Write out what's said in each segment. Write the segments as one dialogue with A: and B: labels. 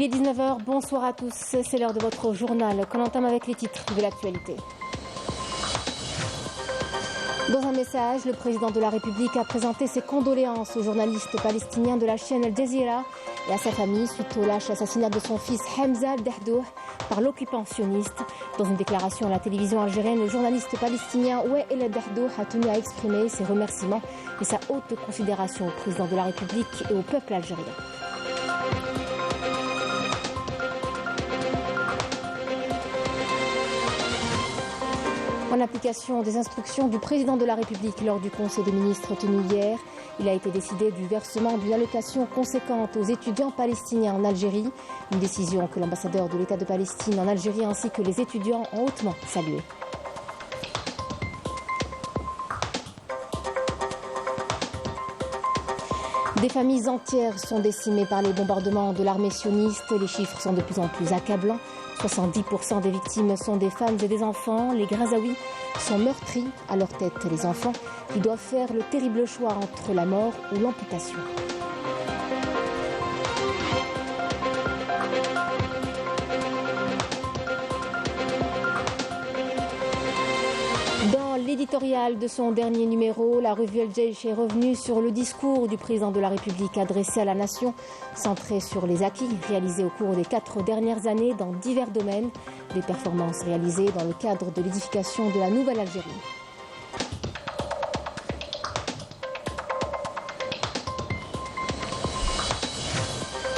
A: est 19h, bonsoir à tous, c'est l'heure de votre journal qu'on entame avec les titres de l'actualité. Dans un message, le président de la République a présenté ses condoléances aux journalistes palestiniens de la chaîne Al Jazeera et à sa famille suite au lâche assassinat de son fils Hamza al-Dahdouh par l'occupant sioniste. Dans une déclaration à la télévision algérienne, le journaliste palestinien Wael al-Dahdouh a tenu à exprimer ses remerciements et sa haute considération au président de la République et au peuple algérien. En application des instructions du président de la République lors du Conseil des ministres tenu hier, il a été décidé du versement d'une allocation conséquente aux étudiants palestiniens en Algérie, une décision que l'ambassadeur de l'État de Palestine en Algérie ainsi que les étudiants ont hautement saluée. Des familles entières sont décimées par les bombardements de l'armée sioniste. Les chiffres sont de plus en plus accablants. 70% des victimes sont des femmes et des enfants. Les Gazaouis sont meurtris, à leur tête les enfants, qui doivent faire le terrible choix entre la mort ou l'amputation. Dans l'éditorial de son dernier numéro, la revue El Jaish est revenue sur le discours du président de la République adressé à la nation, centré sur les acquis réalisés au cours des 4 dernières années dans divers domaines, des performances réalisées dans le cadre de l'édification de la nouvelle Algérie.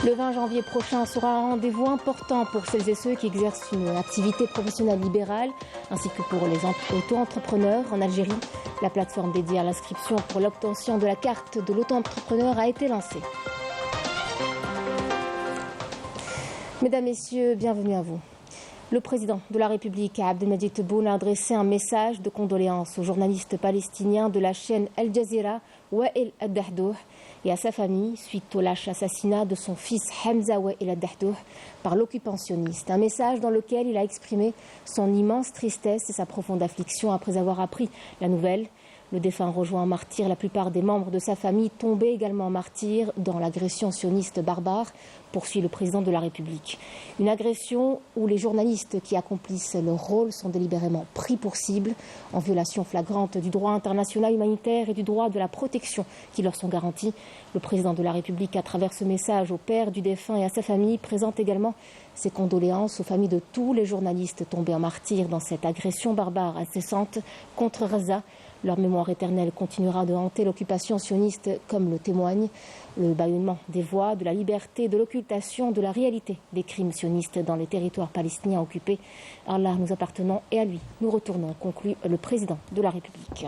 A: Le 20 janvier prochain sera un rendez-vous important pour celles et ceux qui exercent une activité professionnelle libérale, ainsi que pour les auto-entrepreneurs en Algérie. La plateforme dédiée à l'inscription pour l'obtention de la carte de l'auto-entrepreneur a été lancée. Mesdames, Messieurs, bienvenue à vous. Le président de la République, Abdelmadjid Tebboune, a adressé un message de condoléances aux journalistes palestiniens de la chaîne Al Jazeera, Wael al-Dahdouh, et à sa famille suite au lâche assassinat de son fils Hamza Wael al-Dahdouh par l'occupant sioniste. Un message dans lequel il a exprimé son immense tristesse et sa profonde affliction après avoir appris la nouvelle. Le défunt rejoint en martyr la plupart des membres de sa famille tombés également martyrs dans l'agression sioniste barbare, poursuit le président de la République. Une agression où les journalistes qui accomplissent leur rôle sont délibérément pris pour cible, en violation flagrante du droit international humanitaire et du droit de la protection qui leur sont garantis. Le président de la République, à travers ce message au père du défunt et à sa famille, présente également ses condoléances aux familles de tous les journalistes tombés en martyrs dans cette agression barbare incessante contre Gaza. Leur mémoire éternelle continuera de hanter l'occupation sioniste, comme le témoigne le bâillonnement des voix, de la liberté, de l'occultation, de la réalité des crimes sionistes dans les territoires palestiniens occupés. À Allah nous appartenons et à lui nous retournons, conclut le président de la République.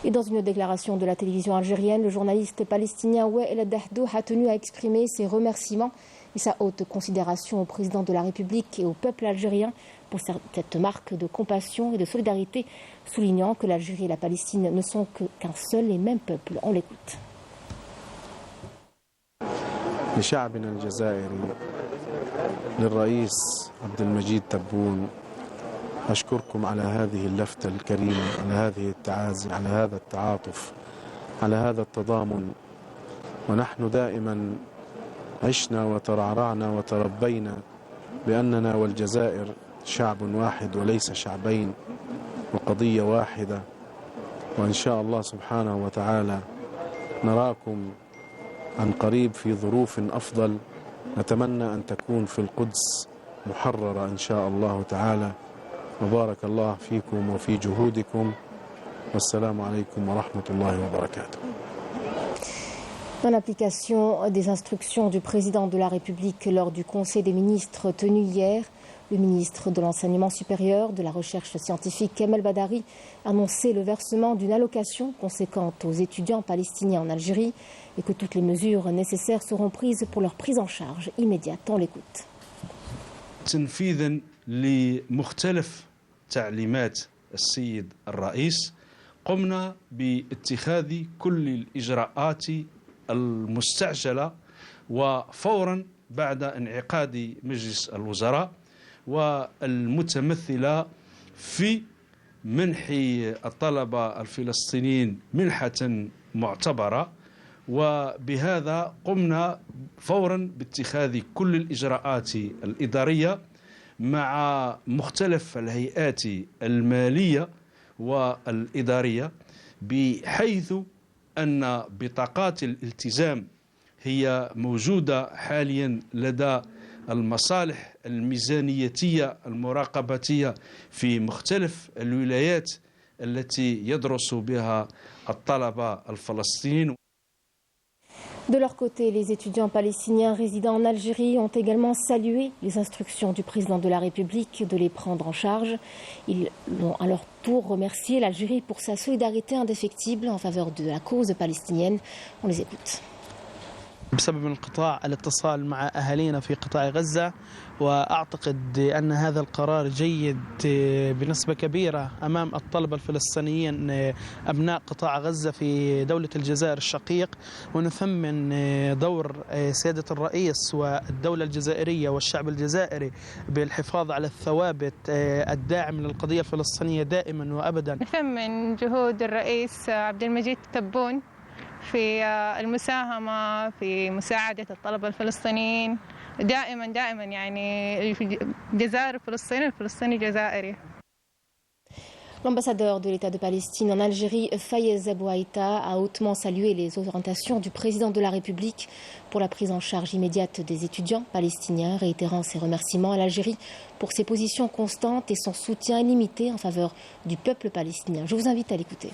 A: Et dans une déclaration de la télévision algérienne, le journaliste palestinien Wael al-Dahdouh a tenu à exprimer ses remerciements et sa haute considération au président de la République et au peuple algérien pour cette marque de compassion et de solidarité, soulignant que l'Algérie et la Palestine ne sont qu'un seul et même peuple. On l'écoute.
B: لشعبنا الجزائري للرئيس عبدالمجيد تبون أشكركم على هذه اللفتة الكريمة، على هذه التعازي، على هذا التعاطف، على هذا التضامن. ونحن دائما عشنا وترعرعنا وتربينا بأننا والجزائر شعب واحد وليس شعبين وقضية واحدة. وإن شاء الله سبحانه وتعالى نراكم عن قريب في ظروف أفضل. نتمنى أن تكون في القدس محررة إن شاء الله تعالى. وبارك الله فيكم وفي جهودكم والسلام عليكم ورحمة الله وبركاته.
A: En application des instructions du président de la République lors du Conseil des ministres tenu hier, le ministre de l'Enseignement supérieur, de la Recherche scientifique, Kamel Badari, a annoncé le versement d'une allocation conséquente aux étudiants palestiniens en Algérie et que toutes les mesures nécessaires seront prises pour leur prise en charge immédiate. On l'écoute.
C: تنفيذا لمختلف تعليمات السيد الرئيس قمنا باتخاذ كل الإجراءات المستعجلة وفورا بعد انعقاد مجلس الوزراء والمتمثلة في منح الطلبة الفلسطينيين منحة معتبرة وبهذا قمنا فورا باتخاذ كل الإجراءات الإدارية مع مختلف الهيئات المالية والإدارية، بحيث أن بطاقات الالتزام هي موجودة حاليا لدى المصالح الميزانيتية المراقباتية في مختلف الولايات التي يدرس بها الطلبة الفلسطينيين.
A: De leur côté, les étudiants palestiniens résidant en Algérie ont également salué les instructions du président de la République de les prendre en charge. Ils ont à leur tour remercié l'Algérie pour sa solidarité indéfectible en faveur de la cause palestinienne. On les écoute.
D: بسبب انقطاع الاتصال مع أهالينا في قطاع غزة، وأعتقد أن هذا القرار جيد بنسبة كبيرة أمام الطلبة الفلسطينيين أبناء قطاع غزة في دولة الجزائر الشقيق، ونثمن دور سيادة الرئيس والدولة الجزائرية والشعب الجزائري بالحفاظ على الثوابت الداعم للقضية الفلسطينية دائما وأبدا.
E: نثمن جهود الرئيس عبد المجيد تبون في المساهمة في مساعدة الطلبة الفلسطينيين دائما يعني الجزائر الفلسطيني جزائري.
A: L'ambassadeur de l'État de Palestine en Algérie, Fayez Abouaïta, a hautement salué les orientations du président de la République pour la prise en charge immédiate des étudiants palestiniens, réitérant ses remerciements à l'Algérie pour ses positions constantes et son soutien illimité en faveur du peuple palestinien. Je vous invite à l'écouter.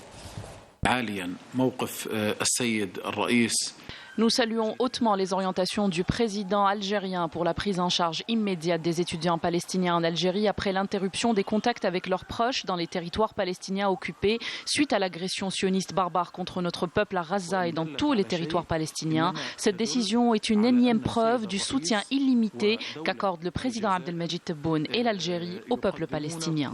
F: Nous saluons hautement les orientations du président algérien pour la prise en charge immédiate des étudiants palestiniens en Algérie après l'interruption des contacts avec leurs proches dans les territoires palestiniens occupés suite à l'agression sioniste barbare contre notre peuple à Gaza et dans tous les territoires palestiniens. Cette décision est une énième preuve du soutien illimité qu'accorde le président Abdelmajid Tebboune et l'Algérie au peuple palestinien.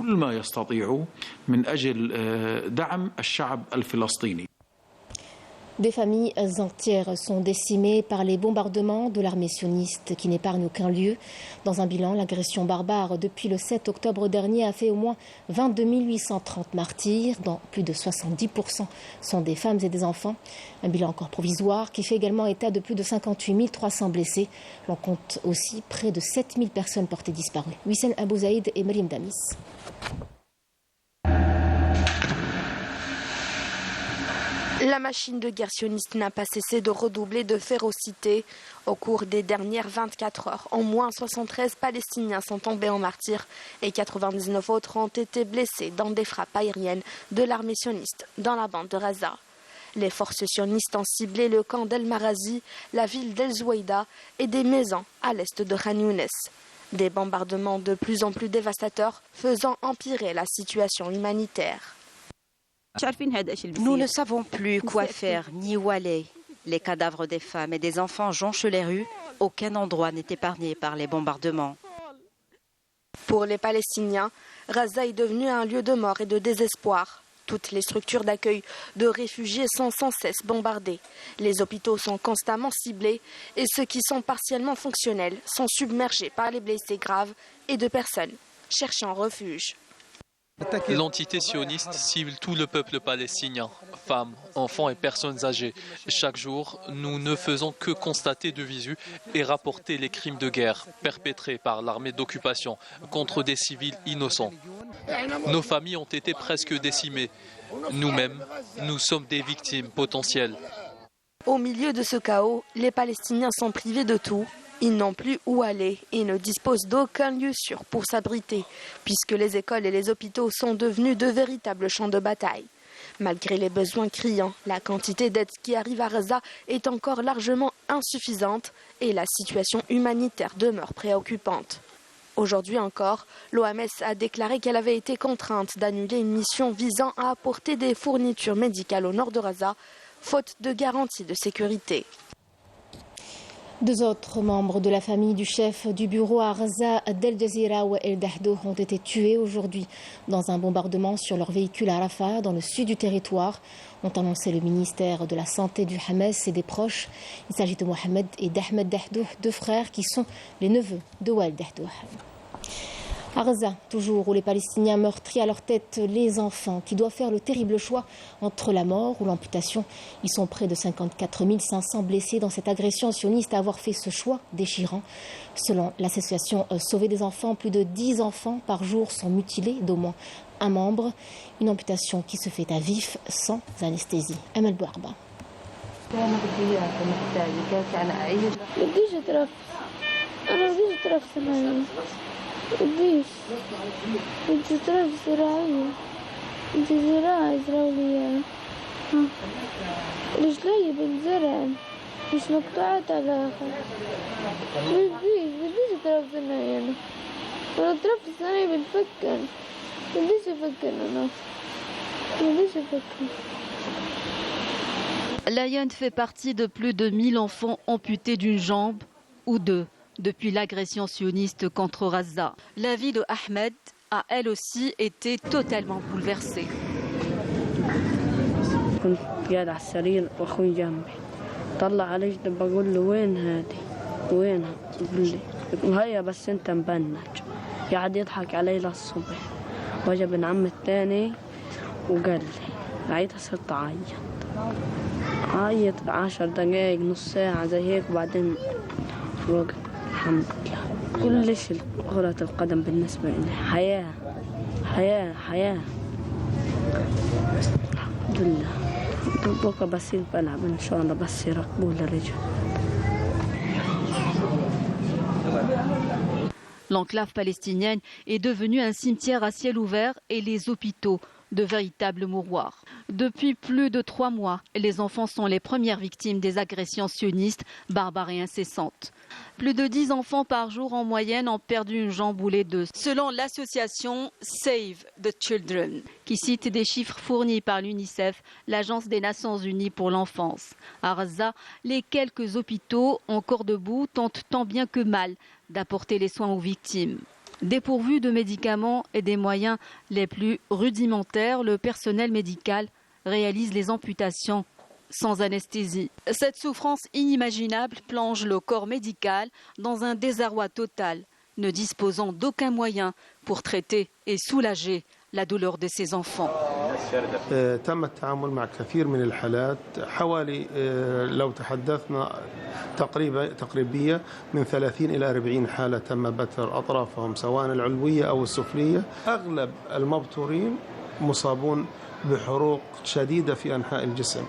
A: Des familles entières sont décimées par les bombardements de l'armée sioniste qui n'épargne aucun lieu. Dans un bilan, l'agression barbare depuis le 7 octobre dernier a fait au moins 22 830 martyrs, dont plus de 70% sont des femmes et des enfants. Un bilan encore provisoire qui fait également état de plus de 58 300 blessés. L'on compte aussi près de 7 000 personnes portées disparues. Wissem Abouzaïd et Marim Damis.
G: La machine de guerre sioniste n'a pas cessé de redoubler de férocité. Au cours des dernières 24 heures, au moins 73 Palestiniens sont tombés en martyrs et 99 autres ont été blessés dans des frappes aériennes de l'armée sioniste dans la bande de Gaza. Les forces sionistes ont ciblé le camp d'El Marazi, la ville d'El Zouaïda et des maisons à l'est de Khan Younes. Des bombardements de plus en plus dévastateurs faisant empirer la situation humanitaire.
H: Nous ne savons plus quoi faire ni où aller. Les cadavres des femmes et des enfants jonchent les rues. Aucun endroit n'est épargné par les bombardements.
G: Pour les Palestiniens, Gaza est devenu un lieu de mort et de désespoir. Toutes les structures d'accueil de réfugiés sont sans cesse bombardées. Les hôpitaux sont constamment ciblés et ceux qui sont partiellement fonctionnels sont submergés par les blessés graves et de personnes cherchant refuge.
I: L'entité sioniste cible tout le peuple palestinien, femmes, enfants et personnes âgées. Chaque jour, nous ne faisons que constater de visu et rapporter les crimes de guerre perpétrés par l'armée d'occupation contre des civils innocents. Nos familles ont été presque décimées. Nous-mêmes, nous sommes des victimes potentielles.
G: Au milieu de ce chaos, les Palestiniens sont privés de tout. Ils n'ont plus où aller et ne disposent d'aucun lieu sûr pour s'abriter, puisque les écoles et les hôpitaux sont devenus de véritables champs de bataille. Malgré les besoins criants, la quantité d'aide qui arrive à Gaza est encore largement insuffisante et la situation humanitaire demeure préoccupante. Aujourd'hui encore, l'OMS a déclaré qu'elle avait été contrainte d'annuler une mission visant à apporter des fournitures médicales au nord de Gaza, faute de garantie de sécurité.
A: Deux autres membres de la famille du chef du bureau à Gaza d'Al Jazeera Wael Dahdouh ont été tués aujourd'hui dans un bombardement sur leur véhicule à Rafah, dans le sud du territoire, ont annoncé le ministère de la Santé du Hamas et des proches. Il s'agit de Mohamed et d'Ahmed Dahdouh, deux frères qui sont les neveux de Wael Dahdouh. À Gaza, toujours, où les Palestiniens meurtris à leur tête les enfants, qui doivent faire le terrible choix entre la mort ou l'amputation. Ils sont près de 54 500 blessés dans cette agression sioniste à avoir fait ce choix déchirant. Selon l'association Sauver des enfants, plus de 10 enfants par jour sont mutilés d'au moins un membre. Une amputation qui se fait à vif, sans anesthésie. Amal Bouarba.
J: بديش بدي طرف زراعية بدي زراعة يزرعوا لي إياها رجلي بالزرع مش مقطوعات على الآخر بديش طرف صناعي أنا ولا طرف صناعي بنفكر بديش أفكر أنا بديش أفكر.
K: Layan fait partie de plus de 1000 enfants amputés d'une jambe ou deux depuis l'agression sioniste contre Gaza. La vie de Ahmed a elle aussi été totalement bouleversée.
J: كنت قاعد على السرير واخوي جنبي طلع على جنب بقول له وين هادي وينها يقول لي هيا بس انت مبنج قاعد يضحك علي للصبح وجا ابن عم الثاني وقال لي لقيتها صرت عيط 10 دقايق نص ساعة زي هيك وبعدين وقت الحمد لله كل شيء كرة القدم بالنسبة لي حياة حياة حياة الحمد لله بكرة بصير بلعب إن شاء الله بس يركبوا للرجل.
K: L'enclave palestinienne est devenue un cimetière à ciel ouvert et les hôpitaux de véritables mouroirs. Depuis plus de 3 mois, les enfants sont les premières victimes des agressions sionistes barbares et incessantes. Plus de 10 enfants par jour en moyenne ont perdu une jambe ou les deux, selon l'association Save the Children, qui cite des chiffres fournis par l'UNICEF, l'Agence des Nations Unies pour l'enfance. À Gaza, les quelques hôpitaux encore debout tentent tant bien que mal d'apporter les soins aux victimes. Dépourvu de médicaments et des moyens les plus rudimentaires, le personnel médical réalise les amputations sans anesthésie. Cette souffrance inimaginable plonge le corps médical dans un désarroi total, ne disposant d'aucun moyen pour traiter et soulager la douleur de ses enfants.
L: تم التعامل مع كثير من الحالات حوالي لو تحدثنا تقريبية من 30 إلى 40 حالة تم بتر أطرافهم سواء العلوية أو السفلية. أغلب المبتورين مصابون بحروق شديدة في أنحاء الجسم.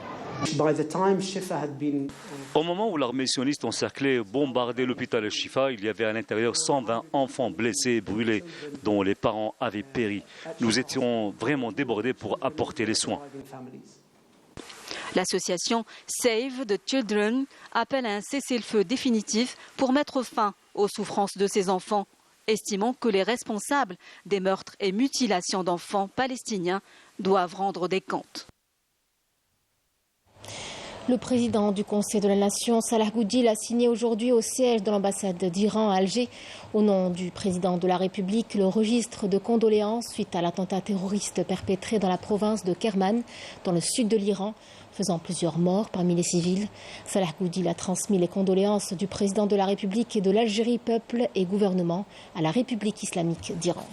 M: Au moment où l'armée sioniste encerclait et bombardait l'hôpital Shifa, il y avait à l'intérieur 120 enfants blessés et brûlés, dont les parents avaient péri. Nous étions vraiment débordés pour apporter les soins.
K: L'association Save the Children appelle à un cessez-le-feu définitif pour mettre fin aux souffrances de ces enfants, estimant que les responsables des meurtres et mutilations d'enfants palestiniens doivent rendre des comptes.
A: Le président du Conseil de la Nation, Salah Goudil, a signé aujourd'hui au siège de l'ambassade d'Iran à Alger, au nom du président de la République, le registre de condoléances suite à l'attentat terroriste perpétré dans la province de Kerman, dans le sud de l'Iran, faisant plusieurs morts parmi les civils. Salah Goudil a transmis les condoléances du président de la République et de l'Algérie, peuple et gouvernement, à la République islamique d'Iran.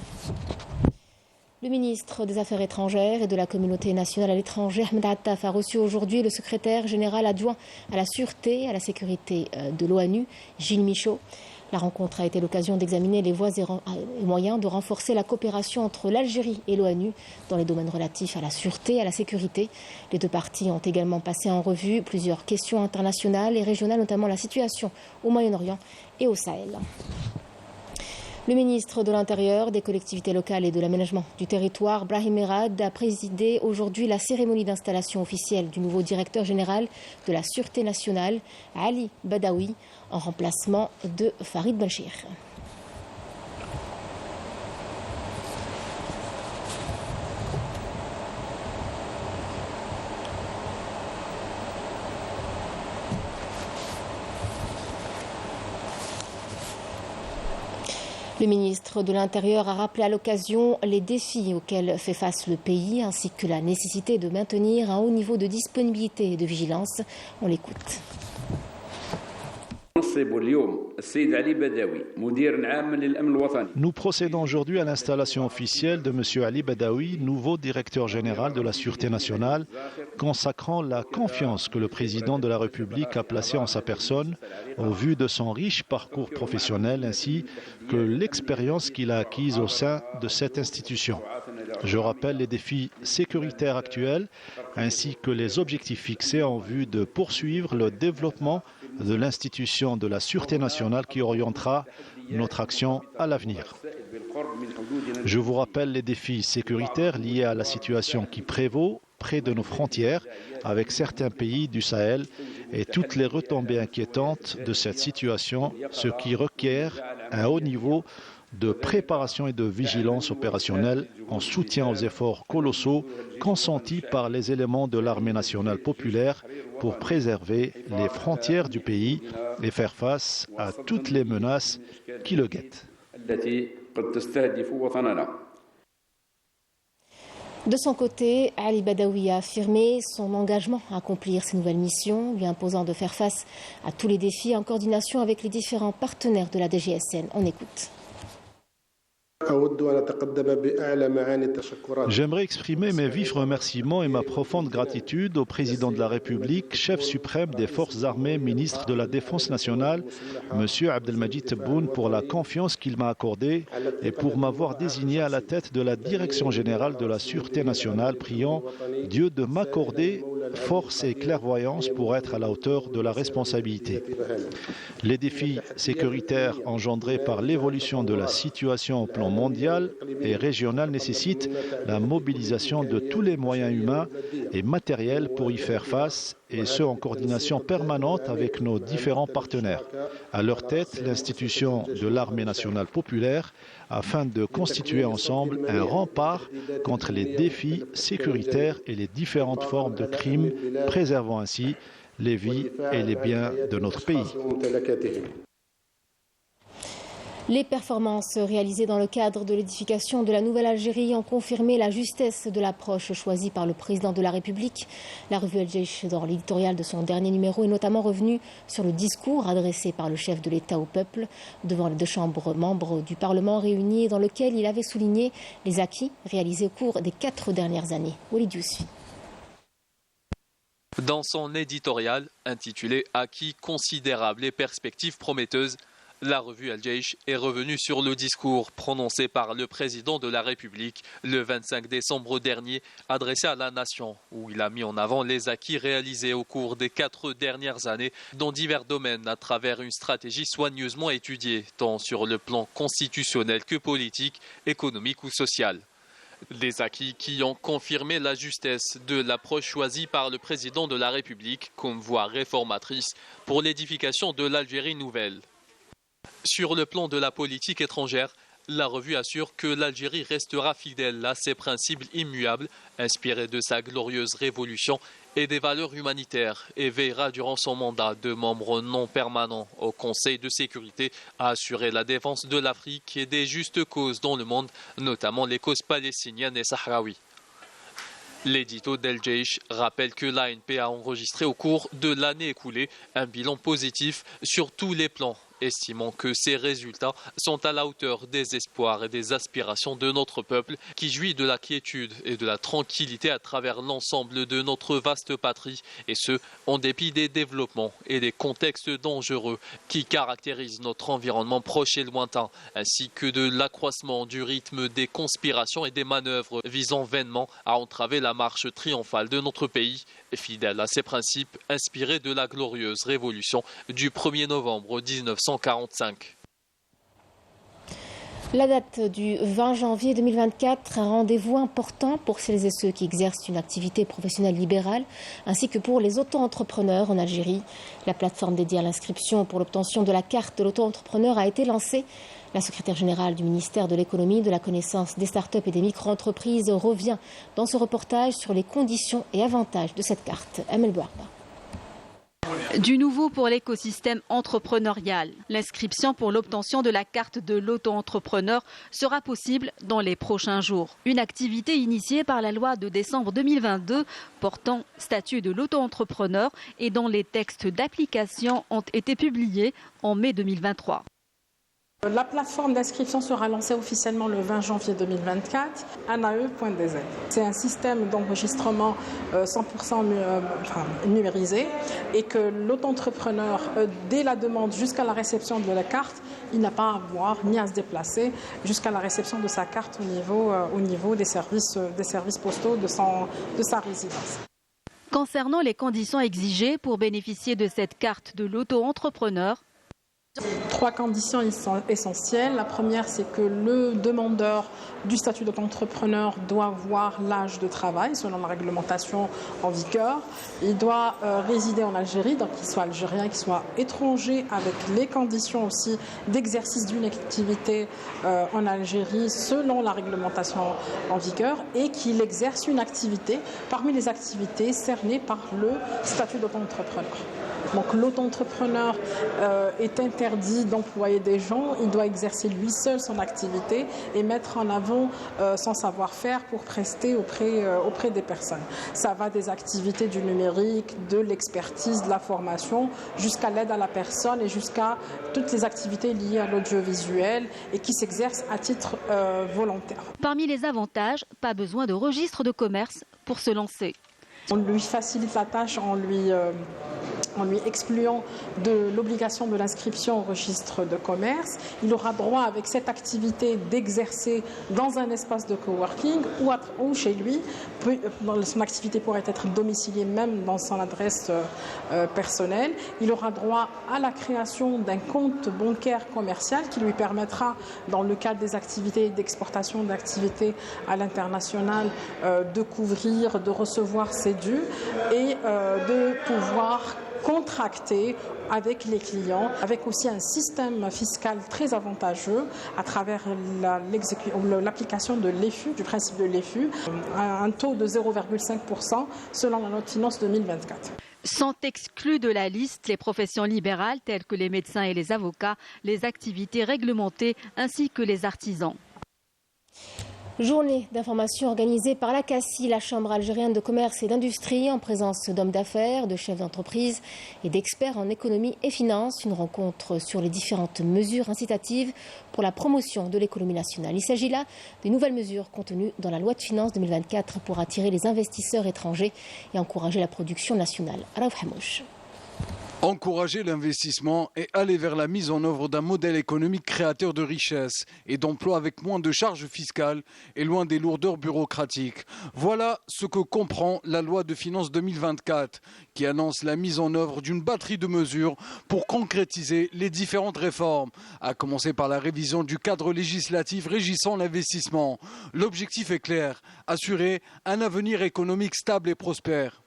A: Le ministre des Affaires étrangères et de la communauté nationale à l'étranger, Ahmed Attaf, a reçu aujourd'hui le secrétaire général adjoint à la sûreté et à la sécurité de l'ONU, Gilles Michaud. La rencontre a été l'occasion d'examiner les voies et moyens de renforcer la coopération entre l'Algérie et l'ONU dans les domaines relatifs à la sûreté et à la sécurité. Les deux parties ont également passé en revue plusieurs questions internationales et régionales, notamment la situation au Moyen-Orient et au Sahel. Le ministre de l'Intérieur, des collectivités locales et de l'aménagement du territoire, Brahim Merad, a présidé aujourd'hui la cérémonie d'installation officielle du nouveau directeur général de la Sûreté nationale, Ali Badawi, en remplacement de Farid Benchir. Le ministre de l'Intérieur a rappelé à l'occasion les défis auxquels fait face le pays ainsi que la nécessité de maintenir un haut niveau de disponibilité et de vigilance. On l'écoute.
N: Nous procédons aujourd'hui à l'installation officielle de M. Ali Badawi, nouveau directeur général de la Sûreté nationale, consacrant la confiance que le président de la République a placée en sa personne au vu de son riche parcours professionnel ainsi que l'expérience qu'il a acquise au sein de cette institution. Je rappelle les défis sécuritaires actuels ainsi que les objectifs fixés en vue de poursuivre le développement de l'institution de la Sûreté nationale qui orientera notre action à l'avenir. Je vous rappelle les défis sécuritaires liés à la situation qui prévaut près de nos frontières avec certains pays du Sahel et toutes les retombées inquiétantes de cette situation, ce qui requiert un haut niveau de préparation et de vigilance opérationnelle en soutien aux efforts colossaux consentis par les éléments de l'armée nationale populaire pour préserver les frontières du pays et faire face à toutes les menaces qui le guettent.
A: De son côté, Ali Badawi a affirmé son engagement à accomplir ces nouvelles missions, lui imposant de faire face à tous les défis en coordination avec les différents partenaires de la DGSN. On écoute.
N: J'aimerais exprimer mes vifs remerciements et ma profonde gratitude au président de la République, chef suprême des forces armées, ministre de la Défense nationale, M. Abdelmadjid Tebboune, pour la confiance qu'il m'a accordée et pour m'avoir désigné à la tête de la Direction générale de la Sûreté nationale, priant Dieu de m'accorder force et clairvoyance pour être à la hauteur de la responsabilité. Les défis sécuritaires engendrés par l'évolution de la situation au plan mondial et régional nécessitent la mobilisation de tous les moyens humains et matériels pour y faire face, et ce en coordination permanente avec nos différents partenaires. À leur tête, l'institution de l'armée nationale populaire, afin de constituer ensemble un rempart contre les défis sécuritaires et les différentes formes de crimes, préservant ainsi les vies et les biens de notre pays.
A: Les performances réalisées dans le cadre de l'édification de la Nouvelle-Algérie ont confirmé la justesse de l'approche choisie par le président de la République. La revue El Jaish, dans l'éditorial de son dernier numéro, est notamment revenue sur le discours adressé par le chef de l'État au peuple devant les deux chambres membres du Parlement réunis, dans lequel il avait souligné les acquis réalisés au cours des 4 dernières années. Walid Yousfi.
I: Dans son éditorial intitulé « Acquis considérables et perspectives prometteuses », la revue El Jaish est revenue sur le discours prononcé par le président de la République le 25 décembre dernier, adressé à la nation, où il a mis en avant les acquis réalisés au cours des 4 dernières années dans divers domaines à travers une stratégie soigneusement étudiée, tant sur le plan constitutionnel que politique, économique ou social. Des acquis qui ont confirmé la justesse de l'approche choisie par le président de la République comme voie réformatrice pour l'édification de l'Algérie nouvelle. Sur le plan de la politique étrangère, la revue assure que l'Algérie restera fidèle à ses principes immuables, inspirés de sa glorieuse révolution et des valeurs humanitaires, et veillera durant son mandat de membre non permanent au Conseil de sécurité à assurer la défense de l'Afrique et des justes causes dans le monde, notamment les causes palestiniennes et sahraouies. L'édito d'El Jaish rappelle que l'ANP a enregistré au cours de l'année écoulée un bilan positif sur tous les plans, estimant que ces résultats sont à la hauteur des espoirs et des aspirations de notre peuple qui jouit de la quiétude et de la tranquillité à travers l'ensemble de notre vaste patrie, et ce, en dépit des développements et des contextes dangereux qui caractérisent notre environnement proche et lointain, ainsi que de l'accroissement du rythme des conspirations et des manœuvres visant vainement à entraver la marche triomphale de notre pays, fidèle à ses principes inspirés de la glorieuse révolution du 1er novembre 1945.
A: La date du 20 janvier 2024, un rendez-vous important pour celles et ceux qui exercent une activité professionnelle libérale, ainsi que pour les auto-entrepreneurs en Algérie. La plateforme dédiée à l'inscription pour l'obtention de la carte de l'auto-entrepreneur a été lancée. La secrétaire générale du ministère de l'économie, de la connaissance des startups et des micro-entreprises revient dans ce reportage sur les conditions et avantages de cette carte. Amel Bouarba.
K: Du nouveau pour l'écosystème entrepreneurial. L'inscription pour l'obtention de la carte de l'auto-entrepreneur sera possible dans les prochains jours. Une activité initiée par la loi de décembre 2022 portant statut de l'auto-entrepreneur et dont les textes d'application ont été publiés en mai 2023.
O: La plateforme d'inscription sera lancée officiellement le 20 janvier 2024, anae.dz. C'est un système d'enregistrement 100% numérisé et que l'auto-entrepreneur, dès la demande jusqu'à la réception de la carte, il n'a pas à voir ni à se déplacer jusqu'à la réception de sa carte au niveau des services postaux de sa résidence.
K: Concernant les conditions exigées pour bénéficier de cette carte de l'auto-entrepreneur,
O: 3 conditions essentielles. La première, c'est que le demandeur du statut d'auto-entrepreneur doit avoir l'âge de travail selon la réglementation en vigueur. Il doit résider en Algérie, donc qu'il soit algérien, qu'il soit étranger, avec les conditions aussi d'exercice d'une activité en Algérie selon la réglementation en vigueur et qu'il exerce une activité parmi les activités cernées par le statut d'auto-entrepreneur. Donc l'auto-entrepreneur est interdit d'employer des gens, il doit exercer lui seul son activité et mettre en avant son savoir-faire pour prester auprès des personnes. Ça va des activités du numérique, de l'expertise, de la formation, jusqu'à l'aide à la personne et jusqu'à toutes les activités liées à l'audiovisuel et qui s'exercent à titre volontaire.
K: Parmi les avantages, pas besoin de registre de commerce pour se lancer.
O: On lui facilite la tâche en lui excluant de l'obligation de l'inscription au registre de commerce. Il aura droit avec cette activité d'exercer dans un espace de coworking ou chez lui. Son activité pourrait être domiciliée même dans son adresse personnelle. Il aura droit à la création d'un compte bancaire commercial qui lui permettra, dans le cadre des activités d'exportation d'activités à l'international, de couvrir, de recevoir ses dus et de pouvoir contracter avec les clients, avec aussi un système fiscal très avantageux à travers l'application de l'EFU, du principe de l'EFU, un taux de 0,5% selon la loi de finances 2024.
K: Sont exclus de la liste les professions libérales telles que les médecins et les avocats, les activités réglementées ainsi que les artisans.
A: Journée d'information organisée par la CACI, la Chambre algérienne de commerce et d'industrie, en présence d'hommes d'affaires, de chefs d'entreprise et d'experts en économie et finance. Une rencontre sur les différentes mesures incitatives pour la promotion de l'économie nationale. Il s'agit là des nouvelles mesures contenues dans la loi de finances 2024 pour attirer les investisseurs étrangers et encourager la production nationale. Raouf Hamouche.
P: Encourager l'investissement et aller vers la mise en œuvre d'un modèle économique créateur de richesses et d'emplois avec moins de charges fiscales et loin des lourdeurs bureaucratiques. Voilà ce que comprend la loi de finances 2024 qui annonce la mise en œuvre d'une batterie de mesures pour concrétiser les différentes réformes, à commencer par la révision du cadre législatif régissant l'investissement. L'objectif est clair, assurer un avenir économique stable et prospère.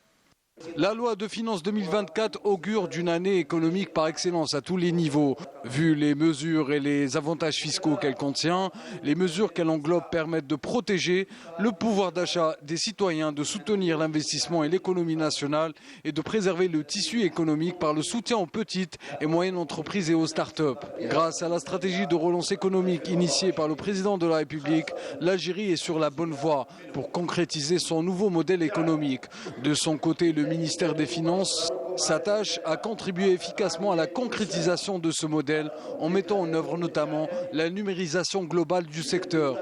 P: La loi de finances 2024 augure d'une année économique par excellence à tous les niveaux. Vu les mesures et les avantages fiscaux qu'elle contient, les mesures qu'elle englobe permettent de protéger le pouvoir d'achat des citoyens, de soutenir l'investissement et l'économie nationale et de préserver le tissu économique par le soutien aux petites et moyennes entreprises et aux start-up. Grâce à la stratégie de relance économique initiée par le président de la République, l'Algérie est sur la bonne voie pour concrétiser son nouveau modèle économique. De son côté, le ministère des Finances s'attache à contribuer efficacement à la concrétisation de ce modèle en mettant en œuvre notamment la numérisation globale du secteur.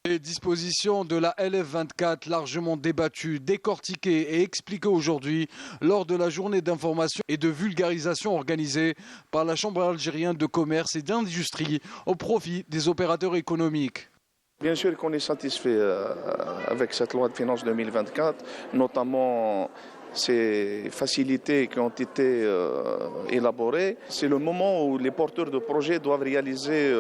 P: Les dispositions de la LF24 largement débattues, décortiquées et expliquées aujourd'hui lors de la journée d'information et de vulgarisation organisée par la Chambre algérienne de commerce et d'industrie au profit des opérateurs économiques.
Q: Bien sûr qu'on est satisfait avec cette loi de finances 2024, notamment ces facilités qui ont été élaborées. C'est le moment où les porteurs de projets doivent réaliser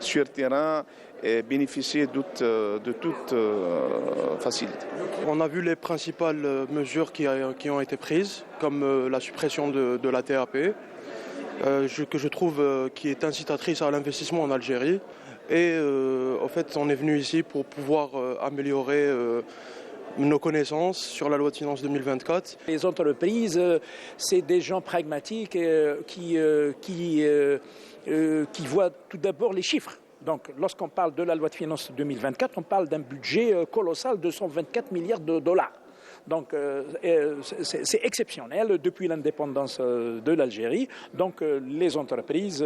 Q: sur terrain et bénéficier de toute facilité.
R: On a vu les principales mesures qui ont été prises, comme la suppression de la TAP, que je trouve qui est incitatrice à l'investissement en Algérie. Et en fait, on est venu ici pour pouvoir améliorer nos connaissances sur la loi de finances 2024.
S: Les entreprises, c'est des gens pragmatiques qui voient tout d'abord les chiffres. Donc, lorsqu'on parle de la loi de finances 2024, on parle d'un budget colossal de 124 milliards de dollars. Donc, c'est exceptionnel depuis l'indépendance de l'Algérie. Donc, les entreprises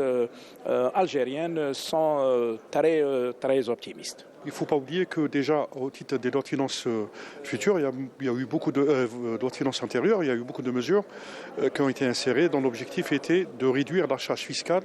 S: algériennes sont très optimistes.
T: Il ne faut pas oublier que déjà, au titre des lois de finances futures, il y a eu beaucoup de lois de finances antérieures, il y a eu beaucoup de mesures qui ont été insérées dont l'objectif était de réduire la charge fiscale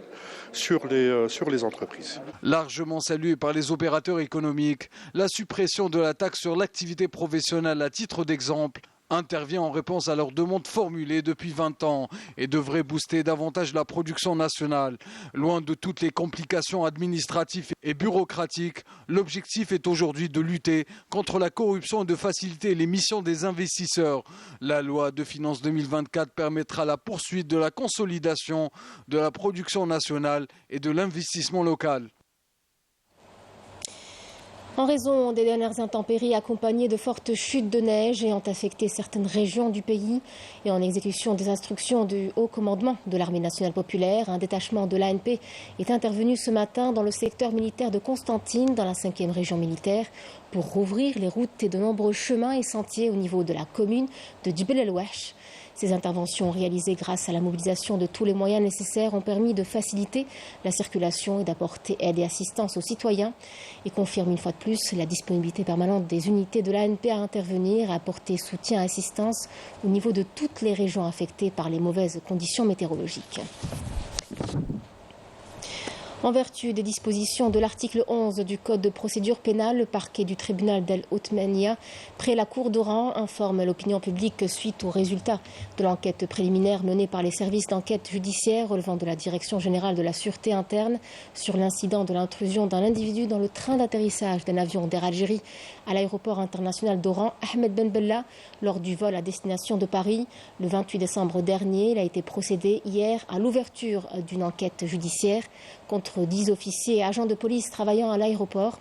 T: sur les entreprises.
P: Largement saluée par les opérateurs économiques, la suppression de la taxe sur l'activité professionnelle à titre d'exemple intervient en réponse à leurs demandes formulées depuis 20 ans et devrait booster davantage la production nationale. Loin de toutes les complications administratives et bureaucratiques, l'objectif est aujourd'hui de lutter contre la corruption et de faciliter les missions des investisseurs. La loi de finances 2024 permettra la poursuite de la consolidation de la production nationale et de l'investissement local.
A: En raison des dernières intempéries accompagnées de fortes chutes de neige ayant affecté certaines régions du pays et en exécution des instructions du haut commandement de l'armée nationale populaire, un détachement de l'ANP est intervenu ce matin dans le secteur militaire de Constantine, dans la 5e région militaire, pour rouvrir les routes et de nombreux chemins et sentiers au niveau de la commune de Djibel el-Ouache. Ces interventions réalisées grâce à la mobilisation de tous les moyens nécessaires ont permis de faciliter la circulation et d'apporter aide et assistance aux citoyens et confirment une fois de plus la disponibilité permanente des unités de l'ANP à intervenir et à apporter soutien et assistance au niveau de toutes les régions affectées par les mauvaises conditions météorologiques. En vertu des dispositions de l'article 11 du Code de procédure pénale, le parquet du tribunal d'El Othmania, près la cour d'Oran, informe l'opinion publique suite aux résultats de l'enquête préliminaire menée par les services d'enquête judiciaire relevant de la Direction générale de la sûreté interne sur l'incident de l'intrusion d'un individu dans le train d'atterrissage d'un avion d'Air Algérie à l'aéroport international d'Oran, Ahmed Ben Bella, lors du vol à destination de Paris. Le 28 décembre dernier, il a été procédé hier à l'ouverture d'une enquête judiciaire contre 10 officiers et agents de police travaillant à l'aéroport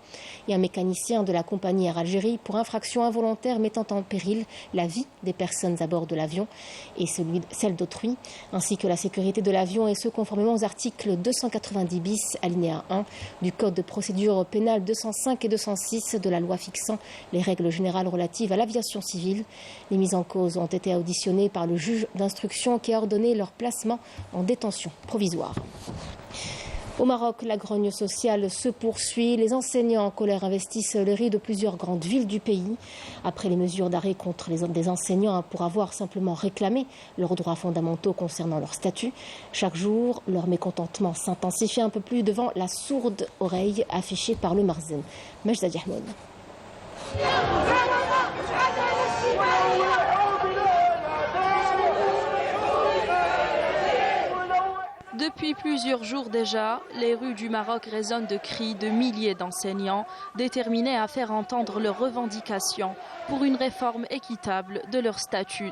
A: et un mécanicien de la compagnie Air Algérie pour infraction involontaire mettant en péril la vie des personnes à bord de l'avion et celle d'autrui, ainsi que la sécurité de l'avion, et ce conformément aux articles 290 bis, alinéa 1 du Code de procédure pénale 205 et 206 de la loi fixant les règles générales relatives à l'aviation civile. Les mises en cause ont été auditionnées par le juge d'instruction qui a ordonné leur placement en détention provisoire. Au Maroc, la grogne sociale se poursuit. Les enseignants en colère investissent les rues de plusieurs grandes villes du pays. Après les mesures d'arrêt contre des enseignants pour avoir simplement réclamé leurs droits fondamentaux concernant leur statut, chaque jour, leur mécontentement s'intensifie un peu plus devant la sourde oreille affichée par le Marzen. Majda Diahmoun.
F: Depuis plusieurs jours déjà, les rues du Maroc résonnent de cris de milliers d'enseignants déterminés à faire entendre leurs revendications pour une réforme équitable de leur statut.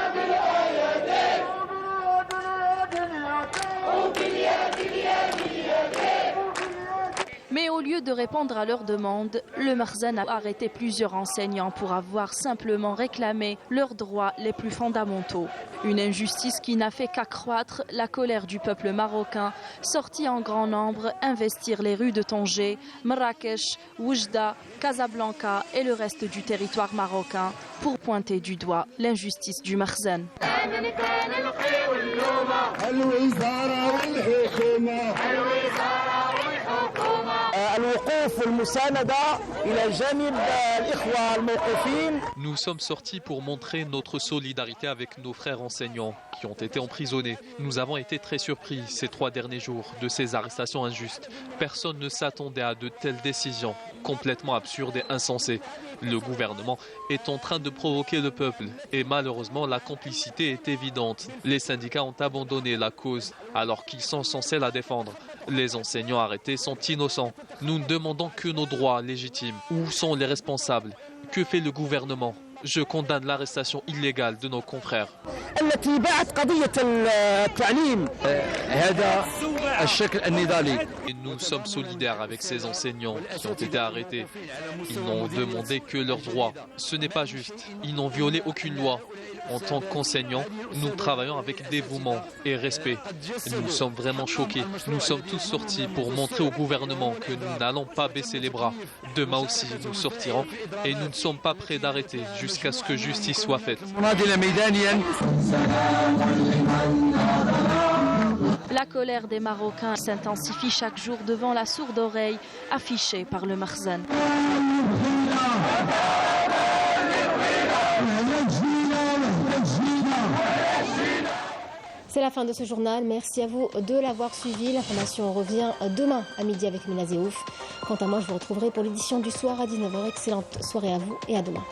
F: Mais au lieu de répondre à leurs demandes, le Marzen a arrêté plusieurs enseignants pour avoir simplement réclamé leurs droits les plus fondamentaux. Une injustice qui n'a fait qu'accroître la colère du peuple marocain, sorti en grand nombre investir les rues de Tanger, Marrakech, Oujda, Casablanca et le reste du territoire marocain pour pointer du doigt l'injustice du Marzen.
I: Nous sommes sortis pour montrer notre solidarité avec nos frères enseignants qui ont été emprisonnés. Nous avons été très surpris ces 3 derniers jours de ces arrestations injustes. Personne ne s'attendait à de telles décisions, complètement absurdes et insensées. Le gouvernement est en train de provoquer le peuple et malheureusement la complicité est évidente. Les syndicats ont abandonné la cause alors qu'ils sont censés la défendre. Les enseignants arrêtés sont innocents. Nous ne demandons que nos droits légitimes. Où sont les responsables? Que fait le gouvernement? Je condamne l'arrestation illégale de nos confrères. Et nous sommes solidaires avec ces enseignants qui ont été arrêtés. Ils n'ont demandé que leurs droits. Ce n'est pas juste. Ils n'ont violé aucune loi. En tant qu'enseignants, nous travaillons avec dévouement et respect. Nous sommes vraiment choqués. Nous sommes tous sortis pour montrer au gouvernement que nous n'allons pas baisser les bras. Demain aussi, nous sortirons et nous ne sommes pas prêts d'arrêter jusqu'à ce que justice soit faite.
F: La colère des Marocains s'intensifie chaque jour devant la sourde oreille affichée par le Makhzen.
A: C'est la fin de ce journal. Merci à vous de l'avoir suivi. L'information revient demain à midi avec Mina Zeouf. Quant à moi, je vous retrouverai pour l'édition du soir à 19h. Excellente soirée à vous et à demain.